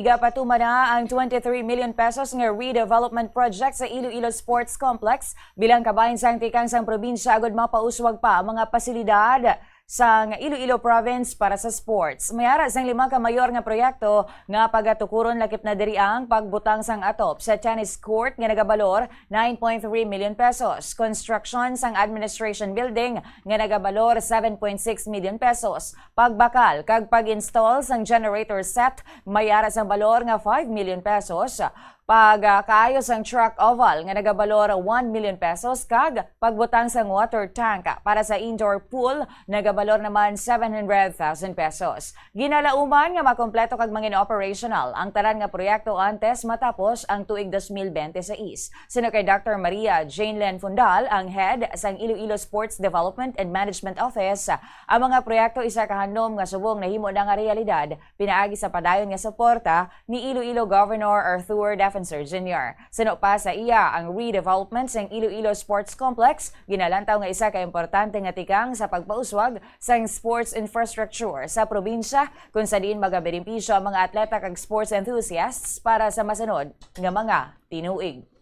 igapatuman na ang 23 million pesos nga redevelopment project sa Iloilo Sports Complex bilang kabahin sang tikang sang probinsya agud mapauswag pa ang mga pasilidad sa Iloilo Province para sa sports. Mayara sang 5 ka mayor nga proyekto nga pagatukuron lakip na diri ang pagbutang sang atop sa tennis court nga nagabalor 9.3 million pesos. Construction sang administration building nga nagabalor 7.6 million pesos. Pagbakal kag pag-install sang generator set mayara sang balor nga 5 million pesos. Pagkaayos ang truck oval nga nagabalor 1 million pesos kag pagbutang sang water tank para sa indoor pool nagabalor naman 700,000 pesos. Ginalauman nga makompleto kag mangin operational ang tanan nga proyekto antes matapos ang tuig 2026. Sino kay Dr. Maria Jane Fundal, ang head sang Iloilo Sports Development and Management Office, ang mga proyekto isa kahandom nga subong nahimo na nga realidad pinaagi sa padayon nga suporta ni Iloilo Governor Arthur Jr. Sino pa sa iya ang redevelopment sa Iloilo Sports Complex, ginalantaw nga isa ka importante nga tikang sa pagpauswag sa sports infrastructure sa probinsya kung sa diin magabenepisyo ang mga atleta kag sports enthusiasts para sa masunod nga mga tinuig.